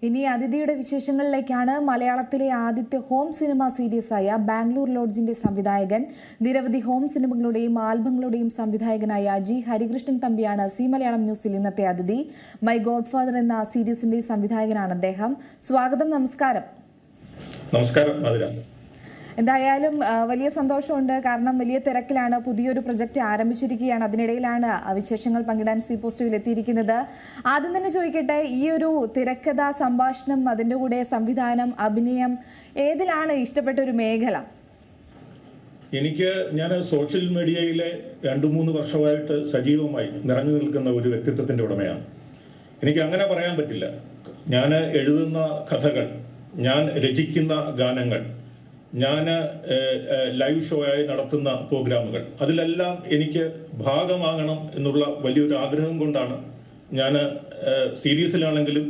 ഇനി അതിഥിയുടെ വിശേഷങ്ങളിലേക്കാണ്. മലയാളത്തിലെ ആദ്യത്തെ ഹോം സിനിമ സീരീസായ ബാംഗ്ലൂർ ലോഡ്ജിന്റെ സംവിധായകൻ, നിരവധി ഹോം സിനിമകളുടെയും ആൽബങ്ങളുടെയും സംവിധായകനായ ജി ഹരികൃഷ്ണൻ തമ്പിയാണ് സി മലയാളം ന്യൂസിൽ ഇന്നത്തെ അതിഥി. മൈ ഗോഡ് ഫാദർ എന്ന സീരീസിന്റെ സംവിധായകനാണ് അദ്ദേഹം. സ്വാഗതം, നമസ്കാരം. നമസ്കാരം. എന്തായാലും വലിയ സന്തോഷമുണ്ട്, കാരണം വലിയ തിരക്കിലാണ്. പുതിയൊരു പ്രൊജക്റ്റ് ആരംഭിച്ചിരിക്കുകയാണ്. അതിനിടയിലാണ് വിശേഷങ്ങൾ പങ്കിടാൻ സി പോസ്റ്റുവിൽ എത്തിയിരിക്കുന്നത്. ആദ്യം തന്നെ ചോദിക്കട്ടെ, ഈ ഒരു തിരക്കഥ, സംഭാഷണം, അതിൻ്റെ കൂടെ സംവിധാനം, അഭിനയം, ഏതിലാണ് ഇഷ്ടപ്പെട്ട ഒരു മേഖല? ഞാൻ സോഷ്യൽ മീഡിയയിലെ 2-3 വർഷമായിട്ട് സജീവമായി നിറഞ്ഞു നിൽക്കുന്ന ഒരു വ്യക്തിത്വത്തിന്റെ ഉടമയാണ്. എനിക്ക് അങ്ങനെ പറയാൻ പറ്റില്ല. ഞാൻ എഴുതുന്ന കഥകൾ, ഞാൻ രചിക്കുന്ന ഗാനങ്ങൾ, ഞാൻ ലൈവ് ഷോ ആയി നടത്തുന്ന പ്രോഗ്രാമുകൾ, അതിലെല്ലാം എനിക്ക് ഭാഗമാകണം എന്നുള്ള വലിയൊരു ആഗ്രഹം കൊണ്ടാണ് ഞാൻ സീരീസിലാണെങ്കിലും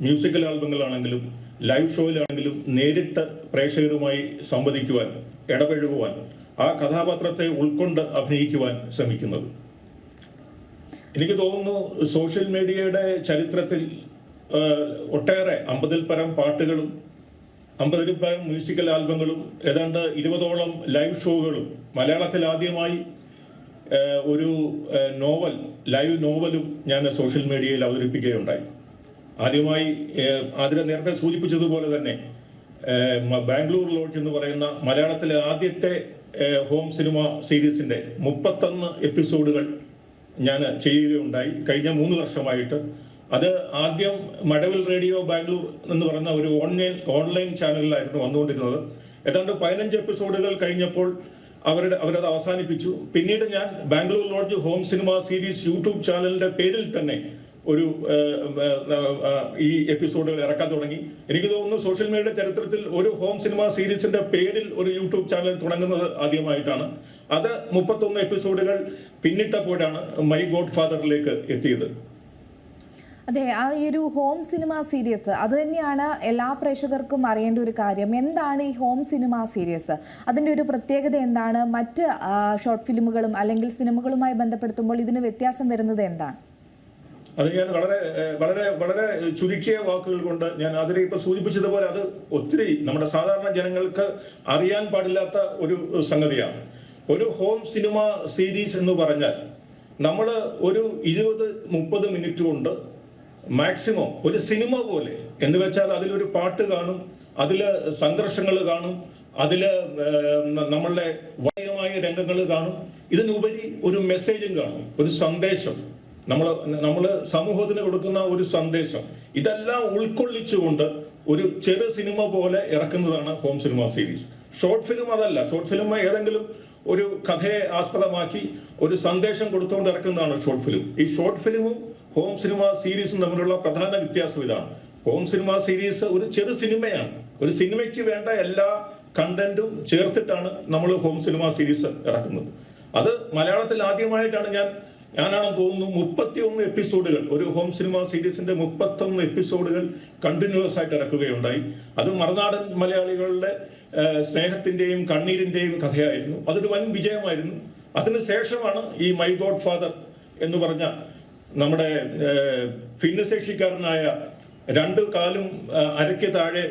മ്യൂസിക്കൽ ആൽബങ്ങളാണെങ്കിലും ലൈവ് ഷോയിലാണെങ്കിലും നേരിട്ട് പ്രേക്ഷകരുമായി സംവദിക്കുവാൻ, ഇടപഴകുവാൻ, ആ കഥാപാത്രത്തെ ഉൾക്കൊണ്ട് അഭിനയിക്കുവാൻ ശ്രമിക്കുന്നത്. എനിക്ക് തോന്നുന്നു സോഷ്യൽ മീഡിയയുടെ ചരിത്രത്തിൽ ഒട്ടേറെ 50-ൽ പരം പാട്ടുകളും 50-ൽ പരം മ്യൂസിക്കൽ ആൽബങ്ങളും ഏതാണ്ട് 20ഓളം ലൈവ് ഷോകളും, മലയാളത്തിൽ ആദ്യമായി ഒരു നോവൽ, ലൈവ് നോവലും ഞാൻ സോഷ്യൽ മീഡിയയിൽ അവതരിപ്പിക്കുകയുണ്ടായി. ആദ്യമായി നേരത്തെ സൂചിപ്പിച്ചതുപോലെ തന്നെ ബാംഗ്ലൂർ ലോഡ്ജ് എന്ന് പറയുന്ന മലയാളത്തിലെ ആദ്യത്തെ ഹോം സിനിമ സീരീസിന്റെ 31 എപ്പിസോഡുകൾ ഞാൻ ചെയ്യുകയുണ്ടായി കഴിഞ്ഞ 3 വർഷമായിട്ട്. അത് ആദ്യം മഴവിൽ റേഡിയോ ബാംഗ്ലൂർ എന്ന് പറയുന്ന ഒരു ഓൺലൈൻ ചാനലിലായിരുന്നു വന്നുകൊണ്ടിരുന്നത്. ഏതാണ്ട് 15 എപ്പിസോഡുകൾ കഴിഞ്ഞപ്പോൾ അവരത് അവസാനിപ്പിച്ചു. പിന്നീട് ഞാൻ Bangalore lodge home cinema series YouTube ചാനലിന്റെ പേരിൽ തന്നെ ഒരു ഈ എപ്പിസോഡുകൾ ഇറക്കാൻ തുടങ്ങി. എനിക്ക് തോന്നുന്നു സോഷ്യൽ മീഡിയ ചരിത്രത്തിൽ ഒരു ഹോം സിനിമ സീരീസിന്റെ പേരിൽ ഒരു യൂട്യൂബ് ചാനൽ തുടങ്ങുന്നത് ആദ്യമായിട്ടാണ്. അത് 31 എപ്പിസോഡുകൾ പിന്നിട്ടപ്പോഴാണ് മൈ ഗോഡ് ഫാദറിലേക്ക് എത്തിയത്. അതെ, ആ ഈ ഒരു ഹോം സിനിമ സീരീസ്, അത് തന്നെയാണ് എല്ലാ പ്രേക്ഷകർക്കും അറിയേണ്ട ഒരു കാര്യം. എന്താണ് ഈ ഹോം സിനിമ സീരീസ്? അതിൻ്റെ ഒരു പ്രത്യേകത എന്താണ്? മറ്റ് ഷോർട്ട് ഫിലിമുകളും അല്ലെങ്കിൽ സിനിമകളുമായി ബന്ധപ്പെടുത്തുമ്പോൾ ഇതിന് വ്യത്യാസം വരുന്നത് എന്താണ്? അത് ഞാൻ വളരെ വളരെ വളരെ ചുരുക്കിയ വാക്കുകൾ കൊണ്ട് ഞാൻ അതിനെ ഇപ്പൊ സൂചിപ്പിച്ചതുപോലെ അത് ഒത്തിരി നമ്മുടെ സാധാരണ ജനങ്ങൾക്ക് അറിയാൻ പാടില്ലാത്ത ഒരു സംഗതിയാണ്. ഒരു ഹോം സിനിമ സീരീസ് എന്ന് പറഞ്ഞാൽ നമ്മൾ ഒരു 20-30 മിനിറ്റ് കൊണ്ട് മാക്സിമം ഒരു സിനിമ പോലെ, എന്ന് വെച്ചാൽ അതിലൊരു പാട്ട് കാണും, അതില് സംഘർഷങ്ങൾ കാണും, അതില് നമ്മളുടെ വൈകാരികമായ രംഗങ്ങൾ കാണും, ഇതിനുപരി ഒരു മെസ്സേജും കാണും, ഒരു സന്ദേശം, നമ്മള് സമൂഹത്തിന് കൊടുക്കുന്ന ഒരു സന്ദേശം. ഇതെല്ലാം ഉൾക്കൊള്ളിച്ചുകൊണ്ട് ഒരു ചെറു സിനിമ പോലെ ഇറക്കുന്നതാണ് home cinema series. Short film അതല്ല. ഷോർട്ട് ഫിലിം ഏതെങ്കിലും ഒരു കഥയെ ആസ്പദമാക്കി ഒരു സന്ദേശം കൊടുത്തുകൊണ്ട് ഇറക്കുന്നതാണ് ഷോർട്ട് ഫിലിം. ഈ ഷോർട്ട് ഫിലിമും ഹോം സിനിമ സീരീസും തമ്മിലുള്ള പ്രധാന വ്യത്യാസം ഇതാണ്. ഹോം സിനിമ സീരീസ് ഒരു ചെറു സിനിമയാണ്. ഒരു സിനിമയ്ക്ക് വേണ്ട എല്ലാ കണ്ടന്റും ചേർത്തിട്ടാണ് നമ്മൾ ഹോം സിനിമ സീരീസ് ഇറക്കുന്നത്. അത് മലയാളത്തിൽ ആദ്യമായിട്ടാണ് ഞാനാണെന്ന് തോന്നുന്നു 31 എപ്പിസോഡുകൾ, ഒരു ഹോം സിനിമ സീരീസിന്റെ 31 എപ്പിസോഡുകൾ കണ്ടിന്യൂസ് ആയിട്ട് ഇറക്കുകയുണ്ടായി. അത് മറുനാടൻ മലയാളികളുടെ സ്നേഹത്തിന്റെയും കണ്ണീരിന്റെയും കഥയായിരുന്നു. അതൊരു വൻ വിജയമായിരുന്നു. അതിനുശേഷമാണ് ഈ മൈ ഗോഡ് ഫാദർ എന്ന് പറഞ്ഞ നമ്മുടെ ഭിന്നശേഷിക്കാരനായ 2 കാലും അരയ്ക്ക് താഴെ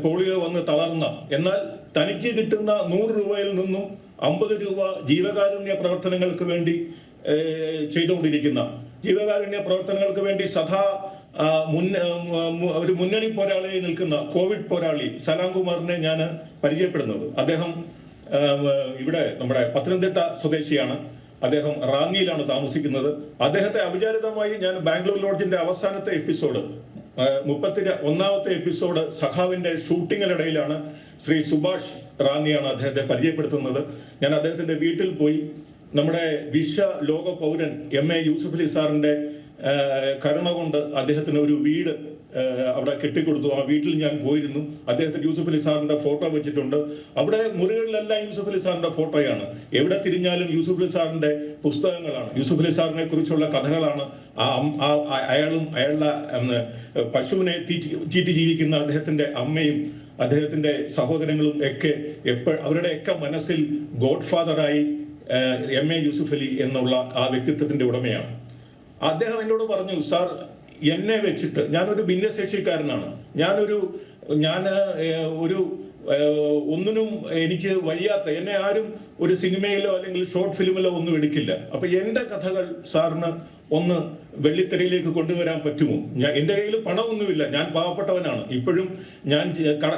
പോളിയോ വന്ന് തളർന്ന, എന്നാൽ തനിക്ക് കിട്ടുന്ന 100 രൂപയിൽ നിന്നും 50 രൂപ ജീവകാരുണ്യ പ്രവർത്തനങ്ങൾക്ക് വേണ്ടി ചെയ്തുകൊണ്ടിരിക്കുന്ന, ജീവകാരുണ്യ പ്രവർത്തനങ്ങൾക്ക് വേണ്ടി സദാ ഒരു മുന്നണി പോരാളിയായി നിൽക്കുന്ന കോവിഡ് പോരാളി സലാം കുമാറിനെ ഞാൻ പരിചയപ്പെടുന്നത്. അദ്ദേഹം ഇവിടെ നമ്മുടെ പത്തനംതിട്ട സ്വദേശിയാണ്. അദ്ദേഹം റാന്നിയിലാണ് താമസിക്കുന്നത്. അദ്ദേഹത്തെ അവിചാരിതമായി ഞാൻ ബാംഗ്ലൂർ ലോഡ്ജിന്റെ അവസാനത്തെ എപ്പിസോഡ്, 31ാമത്തെ എപ്പിസോഡ് സഖാവിന്റെ ഷൂട്ടിങ്ങിനിടയിലാണ് ശ്രീ സുഭാഷ് റാന്നിയാണ് അദ്ദേഹത്തെ പരിചയപ്പെടുത്തുന്നത്. ഞാൻ അദ്ദേഹത്തിന്റെ വീട്ടിൽ പോയി നമ്മുടെ വിശ്വ ലോക പൗരൻ MA യൂസുഫലി സാറിന്റെ കരുണ കൊണ്ട് അദ്ദേഹത്തിന് ഒരു വീട് അവിടെ കെട്ടിക്കൊടുത്തു. ആ വീട്ടിൽ ഞാൻ പോയിരുന്നു. അദ്ദേഹത്തിന് യൂസുഫലി സാറിന്റെ ഫോട്ടോ വെച്ചിട്ടുണ്ട്. അവിടെ മുറികളിലെല്ലാം യൂസുഫലി സാറിന്റെ ഫോട്ടോയാണ്. എവിടെ തിരിഞ്ഞാലും യൂസുഫലി സാറിന്റെ പുസ്തകങ്ങളാണ്, യൂസുഫലി സാറിനെ കുറിച്ചുള്ള കഥകളാണ്. അയാളുടെ പശുവിനെ തീറ്റി ജീവിക്കുന്ന അദ്ദേഹത്തിന്റെ അമ്മയും അദ്ദേഹത്തിന്റെ സഹോദരങ്ങളും ഒക്കെ അവരുടെയൊക്കെ മനസ്സിൽ ഗോഡ് ഫാദറായി MA യൂസുഫലി എന്നുള്ള ആ വ്യക്തിത്വത്തിന്റെ ഉടമയാണ്. അദ്ദേഹം എന്നോട് പറഞ്ഞു, സാർ എന്നെ വെച്ചിട്ട്, ഞാനൊരു ഭിന്നശേഷിക്കാരനാണ്, ഞാൻ ഒരു ഒന്നിനും എനിക്ക് വയ്യാത്ത, എന്നെ ആരും ഒരു സിനിമയിലോ അല്ലെങ്കിൽ ഷോർട്ട് ഫിലിമിലോ ഒന്നും എടുക്കില്ല. അപ്പൊ എന്റെ കഥകൾ സാറിന് ഒന്ന് വെള്ളിത്തിരയിലേക്ക് കൊണ്ടുവരാൻ പറ്റുമോ? എന്റെ കയ്യിൽ പണമൊന്നുമില്ല, ഞാൻ പാവപ്പെട്ടവനാണ്, ഇപ്പോഴും ഞാൻ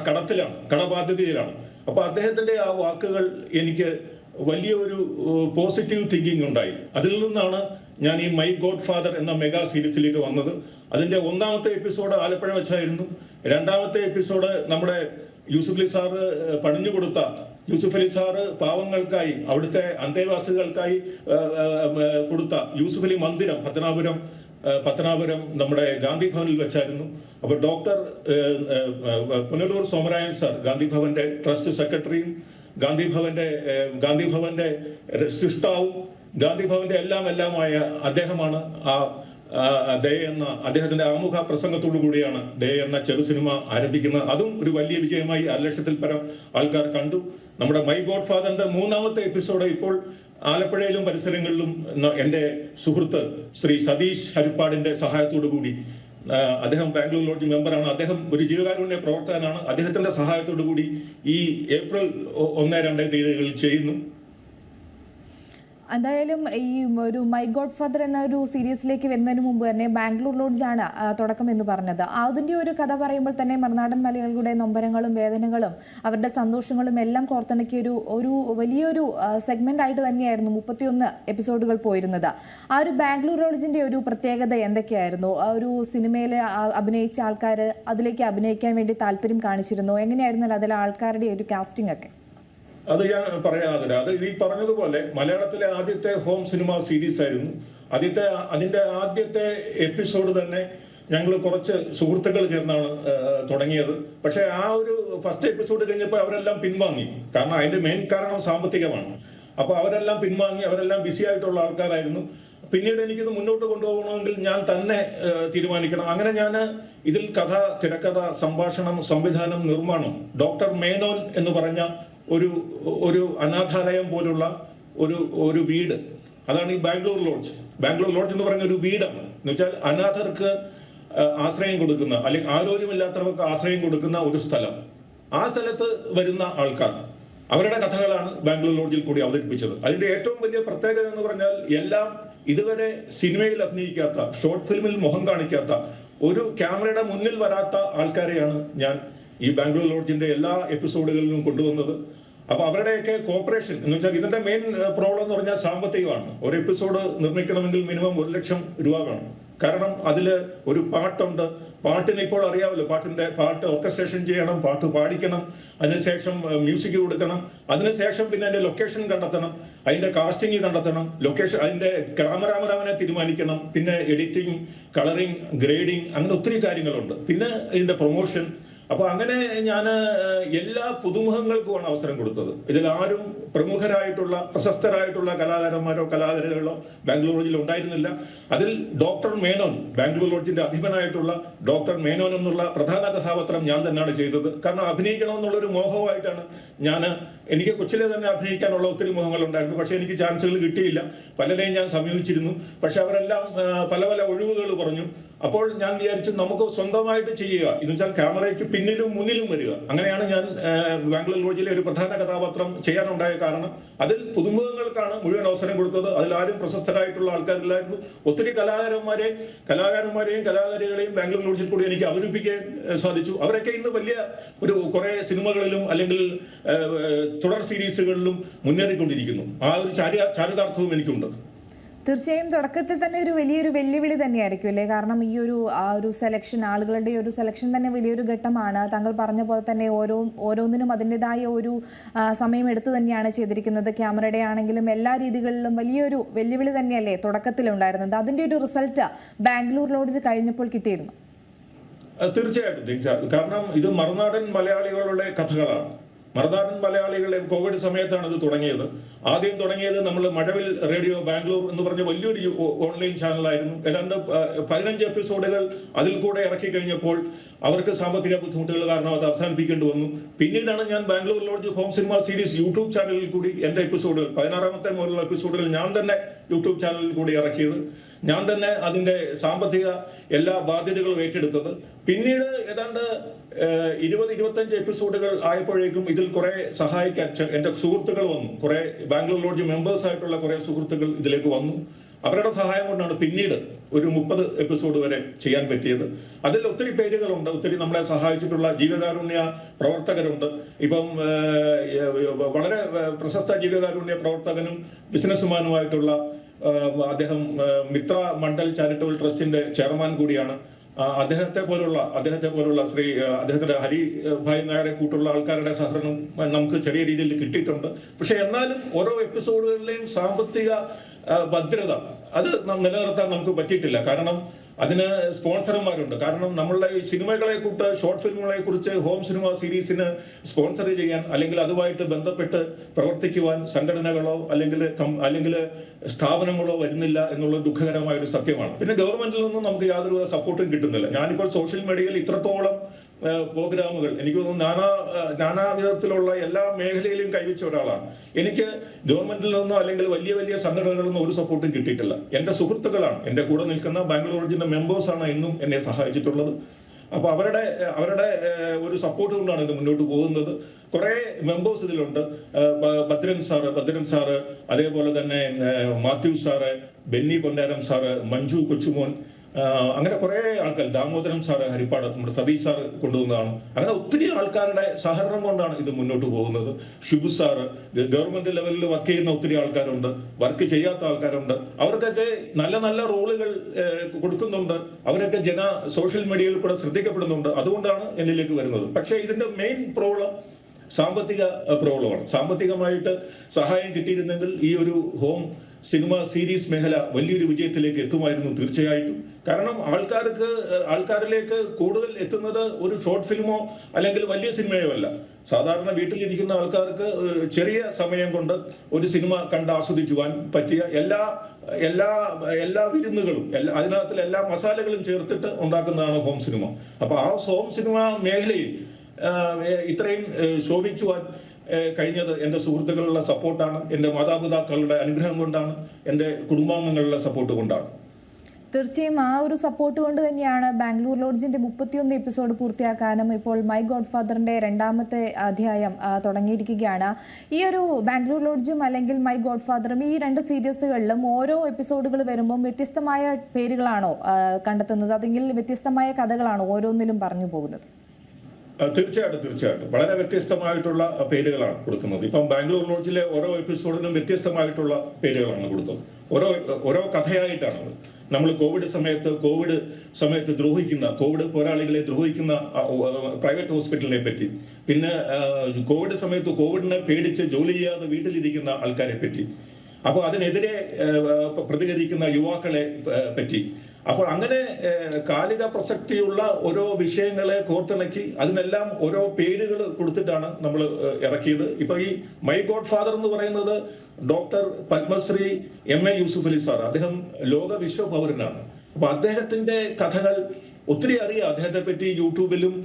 കടത്തിലാണ്, കടബാധ്യതയിലാണ്. അപ്പൊ അദ്ദേഹത്തിന്റെ ആ വാക്കുകൾ എനിക്ക് വലിയൊരു പോസിറ്റീവ് തിങ്കിങ് ഉണ്ടായി. അതിൽ നിന്നാണ് ഞാൻ ഈ മൈ ഗോഡ് ഫാദർ എന്ന മെഗാ സീരീസിലേക്ക് വന്നത്. അതിന്റെ 1ാമത്തെ എപ്പിസോഡ് ആലപ്പുഴ വെച്ചായിരുന്നു. 2ാമത്തെ എപ്പിസോഡ് നമ്മുടെ യൂസുഫ് അലി സാറ് പണിഞ്ഞുകൊടുത്ത, യൂസുഫ് അലി സാറ് പാവങ്ങൾക്കായി, അവിടുത്തെ അന്തേവാസികൾക്കായി കൊടുത്ത യൂസുഫ് അലി മന്ദിരം പത്തനാപുരം നമ്മുടെ ഗാന്ധി ഭവനിൽ വെച്ചായിരുന്നു. അപ്പൊ ഡോക്ടർ പുനലൂർ സോമരായൻ സാർ, ഗാന്ധി ഭവന്റെ ട്രസ്റ്റ് സെക്രട്ടറിയും ഗാന്ധി ഭവന്റെ സൃഷ്ടാവും ഗാന്ധി ഭവന്റെ എല്ലാമായ അദ്ദേഹമാണ് ദയ എന്ന, അദ്ദേഹത്തിന്റെ ആമുഖ പ്രസംഗത്തോടു കൂടിയാണ് ദയ എന്ന ചെറു സിനിമ ആരംഭിക്കുന്നത്. അതും ഒരു വലിയ വിജയമായി 1 ലക്ഷത്തിൽ പരം ആൾക്കാർ കണ്ടു. നമ്മുടെ മൈ ഗോഡ് ഫാദറിന്റെ 3ാമത്തെ എപ്പിസോഡ് ഇപ്പോൾ ആലപ്പുഴയിലും പരിസരങ്ങളിലും എന്റെ സുഹൃത്ത് ശ്രീ സതീഷ് ഹരിപ്പാടിന്റെ സഹായത്തോടു കൂടി, അദ്ദേഹം ബാംഗ്ലൂർ ലോഡ്ജ് മെമ്പറാണ്, അദ്ദേഹം ഒരു ജീവകാരുണ്യ പ്രവർത്തകനാണ്, അദ്ദേഹത്തിന്റെ സഹായത്തോടു കൂടി ഈ ഏപ്രിൽ 1-2 തീയതികളിൽ ചെയ്യുന്നു. എന്തായാലും ഈ ഒരു മൈ ഗോഡ് ഫാദർ എന്ന ഒരു സീരീസിലേക്ക് വരുന്നതിന് മുമ്പ് തന്നെ ബാംഗ്ലൂർ ലോഡ്ജാണ് തുടക്കം എന്ന് പറഞ്ഞത്. അതിൻ്റെ ഒരു കഥ പറയുമ്പോൾ തന്നെ മറുനാടൻ മലയാളികളുടെ നൊമ്പരങ്ങളും വേദനകളും അവരുടെ സന്തോഷങ്ങളും എല്ലാം കോർത്തിണക്കിയ ഒരു വലിയൊരു സെഗ്മെന്റ് ആയിട്ട് തന്നെയായിരുന്നു 31 എപ്പിസോഡുകൾ പോയിരുന്നത്. ആ ഒരു ബാംഗ്ലൂർ ലോഡ്ജിന്റെ ഒരു പ്രത്യേകത എന്തൊക്കെയായിരുന്നു? ആ ഒരു സിനിമയിൽ അഭിനയിച്ച ആൾക്കാർ അതിലേക്ക് അഭിനയിക്കാൻ വേണ്ടി താല്പര്യം കാണിച്ചിരുന്നു? എങ്ങനെയായിരുന്നു അതിലെ ആൾക്കാരുടെ ഒരു കാസ്റ്റിംഗ് ഒക്കെ? അത് ഞാൻ പറയാതില്ല. അത് ഈ പറഞ്ഞതുപോലെ മലയാളത്തിലെ ആദ്യത്തെ ഹോം സിനിമ സീരീസ് ആയിരുന്നു. അതിന്റെ ആദ്യത്തെ എപ്പിസോഡ് തന്നെ ഞങ്ങൾ കുറച്ച് സുഹൃത്തുക്കൾ ചേർന്നാണ് തുടങ്ങിയത്. പക്ഷെ ആ ഒരു ഫസ്റ്റ് എപ്പിസോഡ് കഴിഞ്ഞപ്പോൾ അവരെല്ലാം പിൻവാങ്ങി. കാരണം അതിന്റെ മെയിൻ കാരണം സാമ്പത്തികമാണ്. അപ്പൊ അവരെല്ലാം പിൻവാങ്ങി, അവരെല്ലാം ബിസി ആയിട്ടുള്ള ആൾക്കാരായിരുന്നു. പിന്നീട് എനിക്കിത് മുന്നോട്ട് കൊണ്ടുപോകണമെങ്കിൽ ഞാൻ തന്നെ തീരുമാനിക്കണം. അങ്ങനെ ഞാൻ ഇതിൽ കഥ, തിരക്കഥ, സംഭാഷണം, സംവിധാനം, നിർമ്മാണം ഡോക്ടർ മേനോൻ എന്ന് പറഞ്ഞ ഒരു അനാഥാലയം പോലുള്ള ഒരു വീട്, അതാണ് ഈ ബാംഗ്ലൂർ ലോഡ്ജ് എന്ന് പറയുന്ന ഒരു വീടാണ്. എന്ന് വെച്ചാൽ അനാഥർക്ക് ആശ്രയം കൊടുക്കുന്ന, അല്ലെങ്കിൽ ആരോഗ്യമില്ലാത്തവർക്ക് ആശ്രയം കൊടുക്കുന്ന ഒരു സ്ഥലം. ആ സ്ഥലത്ത് വരുന്ന ആൾക്കാർ, അവരുടെ കഥകളാണ് ബാംഗ്ലൂർ ലോഡ്ജിൽ കൂടി അവതരിപ്പിച്ചത്. അതിന്റെ ഏറ്റവും വലിയ പ്രത്യേകത എന്ന് പറഞ്ഞാൽ എല്ലാം ഇതുവരെ സിനിമയിൽ അഭിനയിക്കാത്ത, ഷോർട്ട് ഫിലിമിൽ മുഖം കാണിക്കാത്ത, ഒരു ക്യാമറയുടെ മുന്നിൽ വരാത്ത ആൾക്കാരെയാണ് ഞാൻ ഈ ബാംഗ്ലൂർ ലോഡ്ജിന്റെ എല്ലാ എപ്പിസോഡുകളിലും കൊണ്ടുവന്നത്. അപ്പൊ അവരുടെയൊക്കെ കോപ്പറേഷൻ എന്ന് വെച്ചാൽ ഇതിന്റെ മെയിൻ പ്രോബ്ലം എന്ന് പറഞ്ഞാൽ സാമ്പത്തികമാണ്. ഒരു എപ്പിസോഡ് നിർമ്മിക്കണമെങ്കിൽ മിനിമം 1 ലക്ഷം രൂപ വേണം. കാരണം അതില് ഒരു പാട്ടുണ്ട്, പാട്ടിന് ഇപ്പോൾ അറിയാമല്ലോ, പാട്ട് ഓർക്കസ്ട്രേഷൻ ചെയ്യണം, പാട്ട് പാടിക്കണം, അതിനുശേഷം മ്യൂസിക് കൊടുക്കണം, അതിനുശേഷം പിന്നെ അതിന്റെ ലൊക്കേഷൻ കണ്ടെത്തണം, അതിന്റെ കാസ്റ്റിംഗ് കണ്ടെത്തണം, ലൊക്കേഷൻ, അതിന്റെ ക്യാമറാമാനെ തീരുമാനിക്കണം, പിന്നെ എഡിറ്റിംഗ്, കളറിംഗ്, ഗ്രേഡിംഗ്, അങ്ങനെ ഒത്തിരി കാര്യങ്ങളുണ്ട്. പിന്നെ ഇതിന്റെ പ്രൊമോഷൻ. അപ്പൊ അങ്ങനെ ഞാൻ എല്ലാ പുതുമുഖങ്ങൾക്കുമാണ് അവസരം കൊടുത്തത്. ഇതിൽ ആരും പ്രമുഖരായിട്ടുള്ള, പ്രശസ്തരായിട്ടുള്ള കലാകാരന്മാരോ കലാകാരികളോ ബാംഗ്ലൂർ ലോഡ്ജിൽ ഉണ്ടായിരുന്നില്ല. അതിൽ ഡോക്ടർ മേനോൻ, ബാംഗ്ലൂർ ലോഡ്ജിന്റെ അധിപനായിട്ടുള്ള ഡോക്ടർ മേനോൻ എന്നുള്ള പ്രധാന കഥാപാത്രം ഞാൻ തന്നെയാണ് ചെയ്തത്. കാരണം അഭിനയിക്കണമെന്നുള്ളൊരു മോഹമായിട്ടാണ് എനിക്ക് കൊച്ചിലെ തന്നെ അഭിനയിക്കാനുള്ള ഒത്തിരി മോഹങ്ങൾ ഉണ്ടായിരുന്നു. പക്ഷെ എനിക്ക് ചാൻസുകൾ കിട്ടിയില്ല. പലരെയും ഞാൻ സമീപിച്ചിരുന്നു. പക്ഷെ അവരെല്ലാം പല ഒഴിവുകൾ പറഞ്ഞു. അപ്പോൾ ഞാൻ വിചാരിച്ചു നമുക്ക് സ്വന്തമായിട്ട് ചെയ്യുക, എന്ന് വെച്ചാൽ ക്യാമറയ്ക്ക് പിന്നിലും മുന്നിലും വരിക. അങ്ങനെയാണ് ഞാൻ ബാംഗ്ലൂർ ലോഡ്ജിലെ ഒരു പ്രധാന കഥാപാത്രം ചെയ്യാനുണ്ടായ കാരണം. അതിൽ പുതുമുഖങ്ങൾക്കാണ് മുഴുവൻ അവസരം കൊടുത്തത്. അതിലാരും പ്രശസ്തരായിട്ടുള്ള ആൾക്കാരില്ലായിരുന്നു. ഒത്തിരി കലാകാരന്മാരെയും കലാകാരികളെയും ബാംഗ്ലൂർ ലോഡ്ജിൽ കൂടി എനിക്ക് അവതരിപ്പിക്കാൻ സാധിച്ചു. അവരൊക്കെ ഇന്ന് വലിയ കുറെ സിനിമകളിലും അല്ലെങ്കിൽ തുടർ സീരീസുകളിലും മുന്നേറിക്കൊണ്ടിരിക്കുന്നു. ആ ഒരു ചാരിതാർത്ഥവും എനിക്കുണ്ട്. തീർച്ചയായും തുടക്കത്തിൽ തന്നെ ഒരു വലിയൊരു വെല്ലുവിളി തന്നെയായിരിക്കും അല്ലേ? കാരണം ഈ ഒരു സെലക്ഷൻ, ആളുകളുടെ ഒരു സെലക്ഷൻ തന്നെ വലിയൊരു ഘട്ടമാണ്. താങ്കൾ പറഞ്ഞ പോലെ തന്നെ ഓരോന്നിനും അതിൻ്റെതായ ഒരു സമയം എടുത്തു തന്നെയാണ് ചെയ്തിരിക്കുന്നത്. ക്യാമറയുടെ ആണെങ്കിലും എല്ലാ രീതികളിലും വലിയൊരു വെല്ലുവിളി തന്നെയല്ലേ തുടക്കത്തിലുണ്ടായിരുന്നത്? അതിൻ്റെ ഒരു റിസൾട്ട് ബാംഗ്ലൂർ ലോഡ്ജ് കഴിഞ്ഞപ്പോൾ കിട്ടിയിരുന്നു? തീർച്ചയായിട്ടും. കാരണം ഇത് മറുനാടൻ മലയാളികളുടെ കഥകളാണ്. മറുനാടൻ മലയാളികളെ കോവിഡ് സമയത്താണ് ഇത് തുടങ്ങിയത്. ആദ്യം തുടങ്ങിയത് നമ്മൾ മഴവിൽ റേഡിയോ ബാംഗ്ലൂർ എന്ന് പറഞ്ഞ വലിയൊരു ഓൺലൈൻ ചാനലായിരുന്നു. ഏതാണ്ട് 15 എപ്പിസോഡുകൾ അതിൽ കൂടെ ഇറക്കി കഴിഞ്ഞപ്പോൾ അവർക്ക് സാമ്പത്തിക ബുദ്ധിമുട്ടുകൾ കാരണം അത് അവസാനിപ്പിക്കേണ്ടി വന്നു. പിന്നീടാണ് ഞാൻ Bangalore lodge home cinema series YouTube ചാനലിൽ കൂടി എൻ്റെ എപ്പിസോഡുകൾ 16ാമത്തെ മുതലുള്ള എപ്പിസോഡുകൾ ഞാൻ തന്നെ യൂട്യൂബ് ചാനലിൽ കൂടി ഇറക്കിയത്, ഞാൻ തന്നെ അതിൻ്റെ സാമ്പത്തിക എല്ലാ ബാധ്യതകളും ഏറ്റെടുത്തത്. പിന്നീട് ഏതാണ്ട് 20-25 എപ്പിസോഡുകൾ ആയപ്പോഴേക്കും ഇതിൽ കുറെ സഹായിക്കാൻ എൻ്റെ സുഹൃത്തുക്കൾ വന്നു. കുറെ ബാംഗ്ലൂർ ലോഡ്ജ് മെമ്പേഴ്സ് ആയിട്ടുള്ള കുറെ സുഹൃത്തുക്കൾ ഇതിലേക്ക് വന്നു. അവരുടെ സഹായം കൊണ്ടാണ് പിന്നീട് ഒരു 30 എപ്പിസോഡ് വരെ ചെയ്യാൻ പറ്റിയത്. അതിൽ ഒത്തിരി പേരുകളുണ്ട്, ഒത്തിരി നമ്മളെ സഹായിച്ചിട്ടുള്ള ജീവകാരുണ്യ പ്രവർത്തകരുണ്ട്. ഇപ്പം വളരെ പ്രശസ്ത ജീവകാരുണ്യ പ്രവർത്തകനും ബിസിനസ്സുമാനുമായിട്ടുള്ള അദ്ദേഹം മിത്ര മണ്ഡൽ ചാരിറ്റബിൾ ട്രസ്റ്റിന്റെ ചെയർമാൻ കൂടിയാണ്. അദ്ദേഹത്തെ പോലുള്ള അദ്ദേഹത്തിന്റെ ഹരി ഭായ് നായരെ കൂട്ടുള്ള ആൾക്കാരുടെ സഹകരണം നമുക്ക് ചെറിയ രീതിയിൽ കിട്ടിയിട്ടുണ്ട്. പക്ഷെ എന്നാലും ഓരോ എപ്പിസോഡുകളിലെയും സാമ്പത്തിക ഭദ്രത അത് നിലനിർത്താൻ നമുക്ക് പറ്റിയിട്ടില്ല. കാരണം അതിന് സ്പോൺസർമാരുണ്ട്. കാരണം നമ്മളുടെ ഈ സിനിമകളെ കൂട്ട് ഷോർട്ട് ഫിലിമുകളെ കുറിച്ച് ഹോം സിനിമ സീരീസിന് സ്പോൺസർ ചെയ്യാൻ അല്ലെങ്കിൽ അതുമായിട്ട് ബന്ധപ്പെട്ട് പ്രവർത്തിക്കുവാൻ സംഘടനകളോ അല്ലെങ്കിൽ സ്ഥാപനങ്ങളോ വരുന്നില്ല എന്നുള്ള ദുഃഖകരമായ ഒരു സത്യമാണ്. പിന്നെ ഗവൺമെന്റിൽ നിന്നും നമുക്ക് യാതൊരു സപ്പോർട്ടും കിട്ടുന്നില്ല. ഞാനിപ്പോൾ സോഷ്യൽ മീഡിയയിൽ ഇത്രത്തോളം പ്രോഗ്രാമുകൾ എനിക്ക് തോന്നുന്നു നാനാവിധത്തിലുള്ള എല്ലാ മേഖലയിലും കൈവച്ച ഒരാളാണ്. എനിക്ക് ഗവൺമെന്റിൽ നിന്നോ അല്ലെങ്കിൽ വലിയ വലിയ സംഘടനകളിൽ നിന്നോ ഒരു സപ്പോർട്ടും കിട്ടിയിട്ടില്ല. എൻ്റെ സുഹൃത്തുക്കളാണ്, എൻ്റെ കൂടെ നിൽക്കുന്ന ബാംഗ്ലൂർ ലോഡ്ജിന്റെ മെമ്പേഴ്സാണ് ഇന്നും എന്നെ സഹായിച്ചിട്ടുള്ളത്. അപ്പൊ അവരുടെ ഒരു സപ്പോർട്ട് കൊണ്ടാണ് ഇത് മുന്നോട്ട് പോകുന്നത്. കുറെ മെമ്പേഴ്സ് ഇതിലുണ്ട്. ഭദ്രൻ സാറ്, അതേപോലെ തന്നെ മാത്യു സാറ്, ബെന്നി പൊന്നാരം സാറ്, മഞ്ജു കൊച്ചുമോൻ, അങ്ങനെ കുറെ ആൾക്കാർ, ദാമോദരൻ സാറ് ഹരിപ്പാട്, നമ്മുടെ സതീഷ് സാറ് കൊണ്ടുവന്നതാണ്. അങ്ങനെ ഒത്തിരി ആൾക്കാരുടെ സഹകരണം കൊണ്ടാണ് ഇത് മുന്നോട്ട് പോകുന്നത്. ഷിബു സാറ്, ഗവൺമെന്റ് ലെവലിൽ വർക്ക് ചെയ്യുന്ന ഒത്തിരി ആൾക്കാരുണ്ട്, വർക്ക് ചെയ്യാത്ത ആൾക്കാരുണ്ട്. അവർക്കൊക്കെ നല്ല നല്ല റോളുകൾ കൊടുക്കുന്നുണ്ട്. അവരൊക്കെ സോഷ്യൽ മീഡിയയിൽ കൂടെ ശ്രദ്ധിക്കപ്പെടുന്നുണ്ട്. അതുകൊണ്ടാണ് എന്നിലേക്ക് വരുന്നത്. പക്ഷേ ഇതിന്റെ മെയിൻ പ്രോബ്ലം സാമ്പത്തിക പ്രോബ്ലമാണ്. സാമ്പത്തികമായിട്ട് സഹായം കിട്ടിയിരുന്നെങ്കിൽ ഈ ഒരു ഹോം സിനിമ സീരീസ് മേഖല വലിയൊരു വിജയത്തിലേക്ക് എത്തുമായിരുന്നു തീർച്ചയായിട്ടും. കാരണം ആൾക്കാരിലേക്ക് കൂടുതൽ എത്തുന്നത് ഒരു ഷോർട്ട് ഫിലിമോ അല്ലെങ്കിൽ വലിയ സിനിമയോ അല്ല. സാധാരണ വീട്ടിലിരിക്കുന്ന ആൾക്കാർക്ക് ചെറിയ സമയം കൊണ്ട് ഒരു സിനിമ കണ്ട് ആസ്വദിക്കുവാൻ പറ്റിയ എല്ലാ വിരുന്നുകളും അതിനകത്തിൽ എല്ലാ മസാലകളും ചേർത്തിട്ട് ഉണ്ടാക്കുന്നതാണ് ഹോം സിനിമ. അപ്പൊ ആ ഹോം സിനിമ മേഖലയിൽ ഇത്രയും ശോഭിക്കുവാൻ കഴിഞ്ഞത് എൻ്റെ സുഹൃത്തുക്കളുടെ സപ്പോർട്ടാണ്, എൻ്റെ മാതാപിതാക്കളുടെ അനുഗ്രഹം കൊണ്ടാണ്, എൻ്റെ കുടുംബാംഗങ്ങളുടെ സപ്പോർട്ട് കൊണ്ടാണ്. തീർച്ചയായും ആ ഒരു സപ്പോർട്ട് കൊണ്ട് തന്നെയാണ് ബാംഗ്ലൂർ ലോഡ്ജിന്റെ 31 എപ്പിസോഡ് പൂർത്തിയാക്കാനും ഇപ്പോൾ മൈ ഗോഡ് ഫാദറിന്റെ 2ാമത്തെ അധ്യായം തുടങ്ങിയിരിക്കുകയാണ്. ഈ ഒരു ബാംഗ്ലൂർ ലോഡ്ജും അല്ലെങ്കിൽ മൈ ഗോഡ് ഫാദറും ഈ 2 സീരീസുകളിലും ഓരോ എപ്പിസോഡുകൾ വരുമ്പോൾ വ്യത്യസ്തമായ പേരുകളാണോ കണ്ടെത്തുന്നത്, അല്ലെങ്കിൽ വ്യത്യസ്തമായ കഥകളാണോ ഓരോന്നിലും പറഞ്ഞു പോകുന്നത്? തീർച്ചയായിട്ടും വളരെ വ്യത്യസ്തമായിട്ടുള്ള പേരുകളാണ് കൊടുക്കുന്നത്. ഇപ്പം ബാംഗ്ലൂർ ലോഡ്ജിലെ ഓരോ എപ്പിസോഡിനും വ്യത്യസ്തമായിട്ടുള്ള പേരുകളാണ് കൊടുത്തത്. ഓരോ കഥയായിട്ടാണ്. നമ്മൾ കോവിഡ് സമയത്ത് കോവിഡ് പോരാളികളെ ദ്രോഹിക്കുന്ന പ്രൈവറ്റ് ഹോസ്പിറ്റലിനെ പറ്റി, പിന്നെ കോവിഡ് സമയത്ത് കോവിഡിനെ പേടിച്ച് ജോലി ചെയ്യാതെ വീട്ടിലിരിക്കുന്ന ആൾക്കാരെ പറ്റി, അപ്പോൾ അതിനെതിരെ പ്രതികരിക്കുന്ന യുവാക്കളെ പറ്റി. അപ്പോൾ അങ്ങനെ കാലിക പ്രസക്തിയുള്ള ഓരോ വിഷയങ്ങളെ കോർത്തിണക്കി അതിനെല്ലാം ഓരോ പേരുകൾ കൊടുത്തിട്ടാണ് നമ്മൾ ഇറക്കിയത്. ഇപ്പൊ ഈ മൈ ഗോഡ് ഫാദർ എന്ന് പറയുന്നത് doctor Padmashri M A. Yusuf Ali sir, അദ്ദേഹം ലോക വിശ്വ പൗരനാണ്. അപ്പൊ അദ്ദേഹത്തിന്റെ കഥകൾ ഒത്തിരി അറിയാം. അദ്ദേഹത്തെ പറ്റി യൂട്യൂബിലും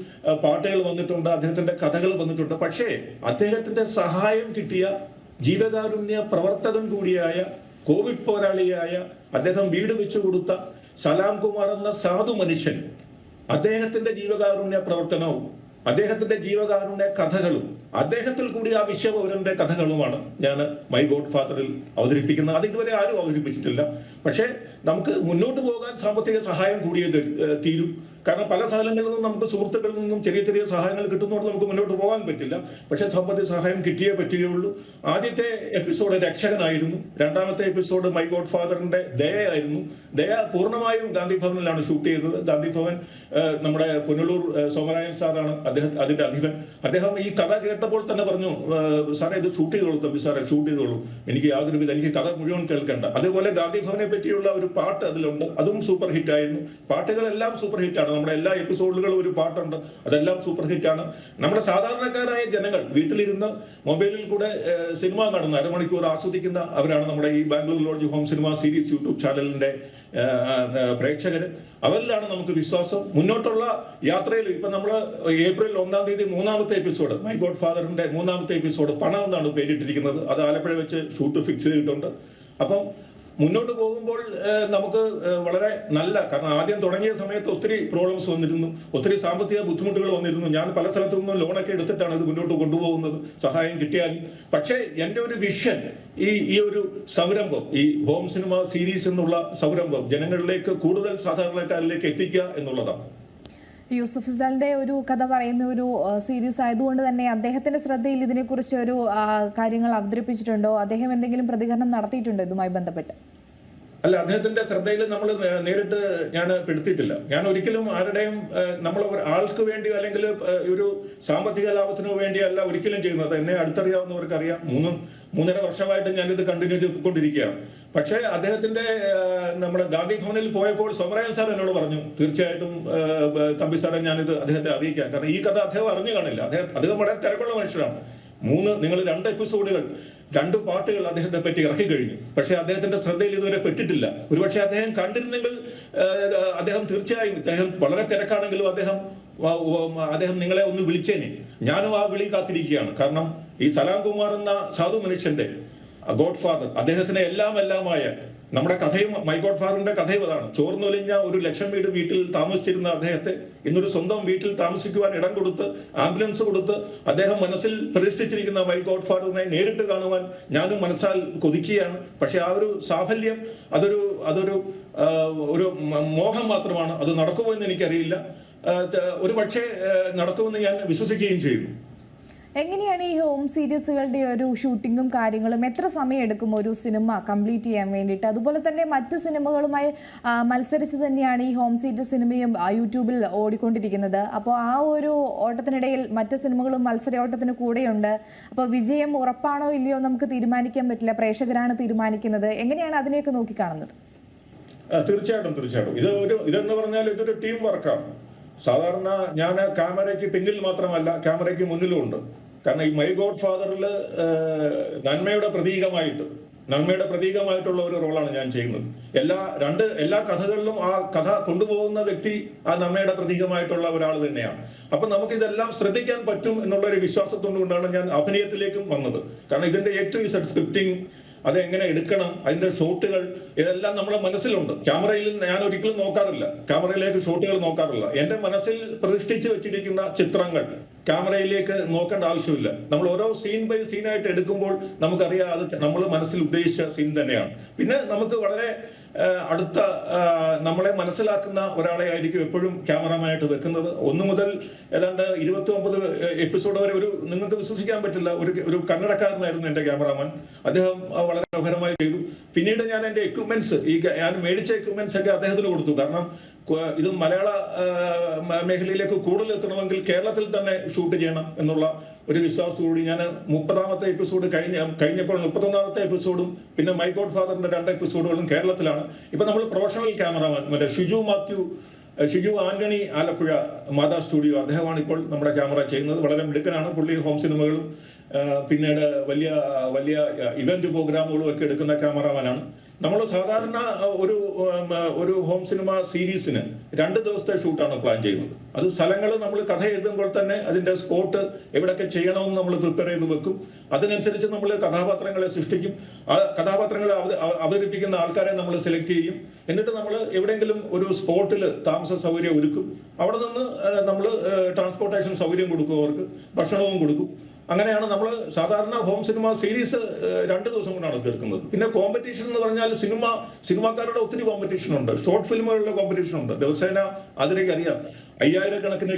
പാട്ടുകൾ വന്നിട്ടുണ്ട്, അദ്ദേഹത്തിന്റെ കഥകൾ വന്നിട്ടുണ്ട്. പക്ഷേ അദ്ദേഹത്തിന്റെ സഹായം കിട്ടിയ ജീവകാരുണ്യ പ്രവർത്തകൻ കൂടിയായ, കോവിഡ് പോരാളിയായ, അദ്ദേഹം വീട് വെച്ചു കൊടുത്ത സലാം കുമാർ എന്ന സാധു മനുഷ്യൻ, അദ്ദേഹത്തിന്റെ ജീവകാരുണ്യ പ്രവർത്തനവും അദ്ദേഹത്തിന്റെ ജീവകാരുണ്യ കഥകളും അദ്ദേഹത്തിൽ കൂടി ആ വിശ്വപൗരന്റെ കഥകളുമാണ് ഞാൻ മൈ ഗോഡ് ഫാദറിൽ അവതരിപ്പിക്കുന്നത്. അത് ഇതുവരെ ആരും അവതരിപ്പിച്ചിട്ടില്ല. പക്ഷേ നമുക്ക് മുന്നോട്ട് പോകാൻ സാമ്പത്തിക സഹായം കൂടിയത് തീരും. കാരണം പല സ്ഥലങ്ങളിൽ നിന്നും നമുക്ക് സുഹൃത്തുക്കളിൽ നിന്നും ചെറിയ ചെറിയ സഹായങ്ങൾ കിട്ടുന്നതുകൊണ്ട് നമുക്ക് മുന്നോട്ട് പോകാൻ പറ്റില്ല. പക്ഷെ സാമ്പത്തിക സഹായം കിട്ടിയേ പറ്റുകയുള്ളൂ. ആദ്യത്തെ എപ്പിസോഡ് രക്ഷകനായിരുന്നു. 2ാമത്തെ എപ്പിസോഡ് മൈ ഗോഡ് ഫാദറിന്റെ ദയയായിരുന്നു. ദയ പൂർണ്ണമായും ഗാന്ധി ഭവനിലാണ് ഷൂട്ട് ചെയ്തത്. ഗാന്ധി ഭവൻ നമ്മുടെ പുനലൂർ സോമരായൻ സാറാണ് അതിന്റെ അധിപൻ. അദ്ദേഹം ഈ കഥ കേട്ടപ്പോൾ തന്നെ പറഞ്ഞു, സാറേ ഇത് ഷൂട്ട് ചെയ്തോളൂ തമ്പി സാറേ, ഷൂട്ട് ചെയ്തോളൂ, എനിക്ക് കഥ മുഴുവൻ കേൾക്കണ്ട. അതേപോലെ ഗാന്ധി ഭവനെ പറ്റിയുള്ള ഒരു പാട്ട് അതിലുണ്ട്, അതും സൂപ്പർ ഹിറ്റ് ആയിരുന്നു. പാട്ടുകളെല്ലാം സൂപ്പർ ഹിറ്റ് ആണ്. നമ്മുടെ എല്ലാ എപ്പിസോഡുകളും ഒരു പാട്ടുണ്ട്, അതെല്ലാം സൂപ്പർ ഹിറ്റാണ്. നമ്മുടെ സാധാരണക്കാരായ ജനങ്ങൾ വീട്ടിലിരുന്ന് മൊബൈലിൽ കൂടെ സിനിമ കാണുന്ന അരമണിക്കൂർ ആസ്വദിക്കുന്ന അവരാണ് നമ്മുടെ ഈ Bangalore lodge home cinema series YouTube ചാനലിന്റെ പ്രേക്ഷകർ. അവരിലാണ് നമുക്ക് വിശ്വാസം. മുന്നോട്ടുള്ള യാത്രയിൽ ഇപ്പൊ നമ്മൾ ഏപ്രിൽ 1-ാം തീയതി 3-ാമത്തെ എപ്പിസോഡ്, മൈ ഗോഡ് ഫാദറിന്റെ 3-ാമത്തെ എപ്പിസോഡ് പണം എന്നാണ് പേരിട്ടിരിക്കുന്നത്. അത് ആലപ്പുഴ വെച്ച് ഷൂട്ട് ഫിക്സ് ചെയ്തിട്ടുണ്ട്. അപ്പം മുന്നോട്ട് പോകുമ്പോൾ നമുക്ക് വളരെ നല്ല, കാരണം ആദ്യം തുടങ്ങിയ സമയത്ത് ഒത്തിരി പ്രോബ്ലംസ് വന്നിരുന്നു, ഒത്തിരി സാമ്പത്തിക ബുദ്ധിമുട്ടുകൾ വന്നിരുന്നു. ഞാൻ പല സ്ഥലത്തു നിന്നും ലോണൊക്കെ എടുത്തിട്ടാണ് ഇത് മുന്നോട്ട് കൊണ്ടുപോകുന്നത്, സഹായം കിട്ടിയാലും. പക്ഷേ എൻ്റെ ഒരു വിഷൻ ഈ ഒരു സംരംഭം, ഈ ഹോം സിനിമ സീരീസ് എന്നുള്ള സംരംഭം ജനങ്ങളിലേക്ക്, കൂടുതൽ സാധാരണക്കാരിലേക്ക് എത്തിക്കുക എന്നുള്ളതാണ്. യൂസഫ് ഇസ്ലാലിന്റെ ഒരു കഥ പറയുന്ന ഒരു സീരീസ് ആയതുകൊണ്ട് തന്നെ അദ്ദേഹത്തിന്റെ ശ്രദ്ധയിൽ ഇതിനെക്കുറിച്ച് ഒരു കാര്യങ്ങൾ അവതരിപ്പിച്ചിട്ടുണ്ടോ? അദ്ദേഹം എന്തെങ്കിലും പ്രതികരണം നടത്തിയിട്ടുണ്ടോ ഇതുമായി ബന്ധപ്പെട്ട്? അല്ല, അദ്ദേഹത്തിന്റെ ശ്രദ്ധയിൽ നമ്മൾ നേരിട്ട് ഞാൻ പെടുത്തിയിട്ടില്ല. ഞാൻ ഒരിക്കലും ആരുടെയും നമ്മൾ ആൾക്ക് വേണ്ടി അല്ലെങ്കിൽ ഒരു സാമ്പത്തിക ലാഭത്തിനു വേണ്ടിയല്ല ഒരിക്കലും ചെയ്യുന്നത്. എന്നെ അടുത്തറിയാവുന്നവർക്ക് അറിയാം. 3.5 വർഷമായിട്ട് ഞാനിത് കണ്ടിന്യൂ ചെയ്തുകൊണ്ടിരിക്കുകയാണ്. പക്ഷേ അദ്ദേഹത്തിന്റെ നമ്മുടെ ഗാന്ധി ഭവനിൽ പോയപ്പോൾ സോമരാജൻ സാർ എന്നോട് പറഞ്ഞു, തീർച്ചയായിട്ടും തമ്പി സാറെ ഞാനിത് അദ്ദേഹത്തെ അറിയിക്കാം. കാരണം ഈ കഥ അദ്ദേഹം അറിഞ്ഞു കാണില്ല. അദ്ദേഹം വളരെ തിരക്കുള്ള മനുഷ്യരാണ്. നിങ്ങൾ 2 എപ്പിസോഡുകൾ 2 പാട്ടുകൾ അദ്ദേഹത്തെ പറ്റി ഇറക്കി കഴിഞ്ഞു. പക്ഷെ അദ്ദേഹത്തിന്റെ ശ്രദ്ധയിൽ ഇതുവരെ പെട്ടിട്ടില്ല. ഒരുപക്ഷെ അദ്ദേഹം കണ്ടിരുന്നെങ്കിൽ അദ്ദേഹം തീർച്ചയായും, അദ്ദേഹം വളരെ തിരക്കാണെങ്കിലും അദ്ദേഹം നിങ്ങളെ ഒന്ന് വിളിച്ചേനെ. ഞാനും ആ വിളി കാത്തിരിക്കുകയാണ്. കാരണം ഈ സലാം കുമാർ എന്ന സാധു മനുഷ്യന്റെ ഗോഡ് ഫാദർ, അദ്ദേഹത്തിന് എല്ലാമായ നമ്മുടെ കഥയും, മൈ ഗോഡ് ഫാദറിന്റെ കഥയും അതാണ്. ചോർന്നൊലിഞ്ഞ 1 ലക്ഷം വീട് വീട്ടിൽ താമസിച്ചിരുന്ന അദ്ദേഹത്തെ ഇന്നൊരു സ്വന്തം വീട്ടിൽ താമസിക്കുവാൻ ഇടം കൊടുത്ത്, ആംബുലൻസ് കൊടുത്ത്, അദ്ദേഹം മനസ്സിൽ പ്രതിഷ്ഠിച്ചിരിക്കുന്ന മൈ ഗോഡ് ഫാദറിനെ നേരിട്ട് കാണുവാൻ ഞാനും മനസ്സാൽ കൊതിക്കുകയാണ്. പക്ഷെ ആ ഒരു സാഫല്യം അതൊരു മോഹം മാത്രമാണ്. അത് നടക്കുമോ എന്ന് എനിക്കറിയില്ല. ഒരു പക്ഷേ നടക്കുമെന്ന് ഞാൻ വിശ്വസിക്കുകയും ചെയ്യുന്നു. എങ്ങനെയാണ് ഈ ഹോം സീരീസുകളുടെ ഒരു ഷൂട്ടിങ്ങും കാര്യങ്ങളും? എത്ര സമയം എടുക്കും ഒരു സിനിമ കംപ്ലീറ്റ് ചെയ്യാൻ വേണ്ടിയിട്ട്? അതുപോലെ തന്നെ മറ്റ് സിനിമകളുമായി മത്സരിച്ച് തന്നെയാണ് ഈ ഹോം സീരീസ് സിനിമയും യൂട്യൂബിൽ ഓടിക്കൊണ്ടിരിക്കുന്നത്. അപ്പോൾ ആ ഒരു ഓട്ടത്തിനിടയിൽ മറ്റ് സിനിമകളും മത്സരോട്ടത്തിന് കൂടെയുണ്ട്. അപ്പോൾ വിജയം ഉറപ്പാണോ ഇല്ലയോ നമുക്ക് തീരുമാനിക്കാൻ പറ്റില്ല, പ്രേക്ഷകരാണ് തീരുമാനിക്കുന്നത്. എങ്ങനെയാണ് അതിനെയൊക്കെ നോക്കിക്കാണുന്നത്? തീർച്ചയായിട്ടും ഇതെന്ന് പറഞ്ഞാൽ ഇതൊരു ടീം വർക്കാണ്. സാധാരണ ഞാൻ ക്യാമറയ്ക്ക് പിന്നിൽ മാത്രമല്ല, ക്യാമറയ്ക്ക് മുന്നിലും ഉണ്ട്. കാരണം ഈ മൈ ഗോഡ് ഫാദറിൽ നന്മയുടെ പ്രതീകമായിട്ടുള്ള ഒരു റോളാണ് ഞാൻ ചെയ്യുന്നത്. എല്ലാ കഥകളിലും ആ കഥ കൊണ്ടുപോകുന്ന വ്യക്തി ആ നന്മയുടെ പ്രതീകമായിട്ടുള്ള ഒരാൾ തന്നെയാണ്. അപ്പൊ നമുക്ക് ഇതെല്ലാം ശ്രദ്ധിക്കാൻ പറ്റും എന്നുള്ള ഒരു വിശ്വാസത്തോടുകൊണ്ടാണ് ഞാൻ അഭിനയത്തിലേക്കും വന്നത്. കാരണം ഇതിന്റെ A-to-Z സ്ക്രിപ്റ്റിംഗ്, അതെങ്ങനെ എടുക്കണം, അതിന്റെ ഷോട്ടുകൾ, ഇതെല്ലാം നമ്മുടെ മനസ്സിലുണ്ട്. ക്യാമറയിൽ ഞാൻ ഒരിക്കലും നോക്കാറില്ല, ക്യാമറയിലേക്ക് ഷോട്ടുകൾ നോക്കാറില്ല. എന്റെ മനസ്സിൽ പ്രതിഷ്ഠിച്ച് വെച്ചിരിക്കുന്ന ചിത്രങ്ങൾ ക്യാമറയിലേക്ക് നോക്കേണ്ട ആവശ്യമില്ല. നമ്മൾ ഓരോ സീൻ ബൈ സീനായിട്ട് എടുക്കുമ്പോൾ നമുക്കറിയാം അത് നമ്മൾ മനസ്സിൽ ഉദ്ദേശിച്ച സീൻ തന്നെയാണ്. പിന്നെ നമുക്ക് വളരെ അടുത്ത നമ്മളെ മനസ്സിലാക്കുന്ന ഒരാളെ ആയിരിക്കും എപ്പോഴും ക്യാമറമാനായിട്ട് വെക്കുന്നത്. 1 മുതൽ ഏതാണ്ട് 29 എപ്പിസോഡ് വരെ നിങ്ങൾക്ക് വിശ്വസിക്കാൻ പറ്റില്ല, ഒരു കന്നഡക്കാരനായിരുന്നു എന്റെ ക്യാമറാമാൻ. അദ്ദേഹം വളരെ മനോഹരമായി ചെയ്തു. പിന്നീട് ഞാൻ എന്റെ എക്യുപ്മെന്റ്സ്, ഞാൻ മേടിച്ച എക്യുപ്മെന്റ്സ് ഒക്കെ അദ്ദേഹത്തിന് കൊടുത്തു. കാരണം ഇത് മലയാള മേഖലയിലേക്ക് കൂടുതൽ എത്തണമെങ്കിൽ കേരളത്തിൽ തന്നെ ഷൂട്ട് ചെയ്യണം എന്നുള്ള ഒരു വിശ്വാസത്തോടുകൂടി ഞാൻ 30-ാമത്തെ എപ്പിസോഡ് കഴിഞ്ഞപ്പോൾ 31-ാമത്തെ എപ്പിസോഡും പിന്നെ മൈ ഗോഡ് ഫാദറിന്റെ 2 എപ്പിസോഡുകളും കേരളത്തിലാണ്. ഇപ്പൊ നമ്മൾ പ്രൊഫഷണൽ ക്യാമറാമാൻ മറ്റേ ഷിജു ആന്റണി ആലപ്പുഴ മാതാ സ്റ്റുഡിയോ, അദ്ദേഹമാണ് ഇപ്പോൾ നമ്മുടെ ക്യാമറ ചെയ്യുന്നത്. വളരെ മിടുക്കനാണ് പുള്ളി. ഹോം സിനിമകളും പിന്നീട് വലിയ ഇവന്റ് പ്രോഗ്രാമുകളും ഒക്കെ എടുക്കുന്ന ക്യാമറാമാനാണ്. നമ്മൾ സാധാരണ ഒരു ഹോം സിനിമ സീരീസിന് 2 ദിവസത്തെ ഷൂട്ടാണ് പ്ലാൻ ചെയ്യുന്നത്. അത് സ്ഥലങ്ങൾ നമ്മൾ കഥ എഴുതുമ്പോൾ തന്നെ അതിന്റെ സ്പോട്ട് എവിടെയൊക്കെ ചെയ്യണമെന്ന് നമ്മൾ പ്രിപ്പയർ ചെയ്ത് വെക്കും. അതിനനുസരിച്ച് നമ്മൾ കഥാപാത്രങ്ങളെ സൃഷ്ടിക്കും. ആ കഥാപാത്രങ്ങളെ അവതരിപ്പിക്കുന്ന ആൾക്കാരെ നമ്മൾ സെലക്ട് ചെയ്യും. എന്നിട്ട് നമ്മൾ എവിടെയെങ്കിലും ഒരു സ്പോട്ടിൽ താമസ സൗകര്യം ഒരുക്കും. അവിടെ നിന്ന് നമ്മൾ ട്രാൻസ്പോർട്ടേഷൻ സൗകര്യം കൊടുക്കും, അവർക്ക് ഭക്ഷണവും കൊടുക്കും. അങ്ങനെയാണ് നമ്മൾ സാധാരണ ഹോം സിനിമ സീരീസ് 2 ദിവസം കൊണ്ടാണ് തീർക്കുന്നത്. പിന്നെ കോമ്പറ്റീഷൻ എന്ന് പറഞ്ഞാൽ സിനിമാക്കാരുടെ ഒത്തിരി കോമ്പറ്റീഷൻ ഉണ്ട്, ഷോർട്ട് ഫിലിമുകളുടെ കോമ്പറ്റീഷൻ ഉണ്ട്. ദിവസേന അതിലേക്ക് അറിയാം 5000 കണക്കിന്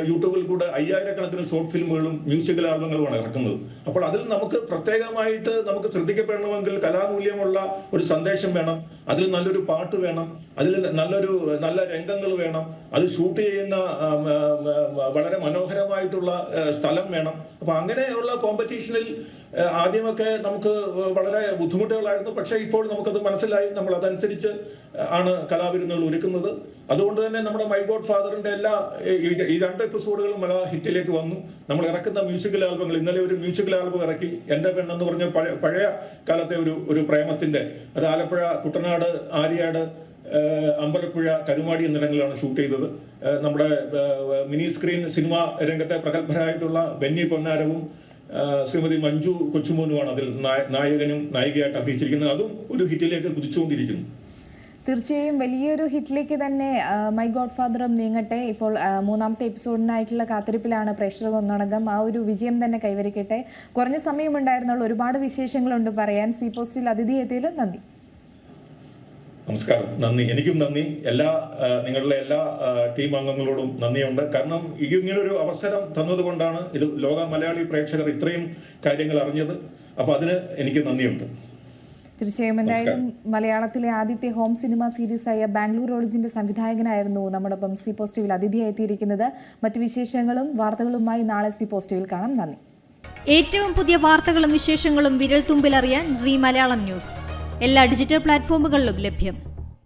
യൂട്യൂബിൽ കൂടെ 5000 കണക്കിന് ഷോർട്ട് ഫിലിമുകളും മ്യൂസിക്കൽ ആൽബങ്ങളുമാണ് ഇറക്കുന്നത്. അപ്പോൾ അതിൽ നമുക്ക് പ്രത്യേകമായിട്ട് നമുക്ക് ശ്രദ്ധിക്കപ്പെടണമെങ്കിൽ കലാമൂല്യമുള്ള ഒരു സന്ദേശം വേണം, അതിൽ നല്ലൊരു പാട്ട് വേണം, അതിൽ നല്ല രംഗങ്ങൾ വേണം, അത് ഷൂട്ട് ചെയ്യുന്ന വളരെ മനോഹരമായിട്ടുള്ള സ്ഥലം വേണം. അപ്പൊ അങ്ങനെയുള്ള കോമ്പറ്റീഷനിൽ ആദ്യമൊക്കെ നമുക്ക് വളരെ ബുദ്ധിമുട്ടുകളായിരുന്നു. പക്ഷേ ഇപ്പോൾ നമുക്കത് മനസ്സിലായി. നമ്മൾ അതനുസരിച്ച് ആണ് കലാവിരുന്നുകൾ ഒരുക്കുന്നത്. അതുകൊണ്ട് തന്നെ നമ്മുടെ മൈ ഗോഡ് ഫാദറിന്റെ ഈ 2 എപ്പിസോഡുകളും മെഗാ ഹിറ്റിലേക്ക് വന്നു. നമ്മൾ ഇറക്കുന്ന മ്യൂസിക്കൽ ആൽബങ്ങൾ, ഇന്നലെ ഒരു മ്യൂസിക്കൽ ആൽബം ഇറക്കി, എന്റെ പെണ്ണെന്ന് പറഞ്ഞ പഴയ കാലത്തെ ഒരു പ്രേമത്തിന്റെ, അത് ആലപ്പുഴ, കുട്ടനാട്, ആര്യാട്, അമ്പലപ്പുഴ, കരുമാടി എന്നിടങ്ങളിലാണ് ഷൂട്ട് ചെയ്തത്. നമ്മുടെ മിനി സ്ക്രീൻ സിനിമാ രംഗത്തെ പ്രഗത്ഭരായിട്ടുള്ള ബെന്നി പൊന്നാരവും ശ്രീമതി മഞ്ജു കൊച്ചുമോനുമാണ് അതിൽ നായകനും നായികയായിട്ട് അഭിനയിച്ചിരിക്കുന്നത്. അതും ഒരു ഹിറ്റിലേക്ക് കുതിച്ചുകൊണ്ടിരിക്കുന്നു. തീർച്ചയായും വലിയൊരു ഹിറ്റിലേക്ക് തന്നെ മൈ ഗോഡ് ഫാദറും നീങ്ങട്ടെ. ഇപ്പോൾ 3ാമത്തെ എപ്പിസോഡിനായിട്ടുള്ള കാത്തിരിപ്പിലാണ് പ്രേക്ഷകർ ഒന്നടങ്കം. ആ ഒരു വിജയം തന്നെ കൈവരിക്കട്ടെ. കുറഞ്ഞ സമയമുണ്ടായിരുന്നുള്ളൂ, ഒരുപാട് വിശേഷങ്ങളുണ്ട് പറയാൻ. സി പോസ്റ്റിൽ അതിഥി എത്തിയതിൽ നന്ദി. നമസ്കാരം. നന്ദി. എനിക്കും നന്ദി. നിങ്ങളുടെ എല്ലാ ടീം അംഗങ്ങളോടും നന്ദിയുണ്ട്. കാരണം ഇങ്ങനൊരു അവസരം തന്നതുകൊണ്ടാണ് ഇത് ലോക മലയാളി പ്രേക്ഷകർ ഇത്രയും കാര്യങ്ങൾ അറിഞ്ഞത്. അപ്പൊ അതിന് എനിക്ക് നന്ദിയുണ്ട്. തീർച്ചയായും. എന്തായാലും മലയാളത്തിലെ ആദ്യത്തെ ഹോം സിനിമ സീരീസായ ബാംഗ്ലൂർ ലോഡ്ജിന്റെ സംവിധായകനായിരുന്നു നമ്മോടൊപ്പം സി പോസിറ്റീവിൽ അതിഥിയായി എത്തിയിരിക്കുന്നത്. മറ്റു വിശേഷങ്ങളും വാർത്തകളുമായി നാളെ സി പോസിറ്റീവിൽ കാണാം. നന്ദി. ഏറ്റവും പുതിയ വാർത്തകളും വിശേഷങ്ങളും വിരൽ തുമ്പിലറിയാൻ സീ മലയാളം ന്യൂസ് എല്ലാ ഡിജിറ്റൽ പ്ലാറ്റ്ഫോമുകളിലും ലഭ്യം.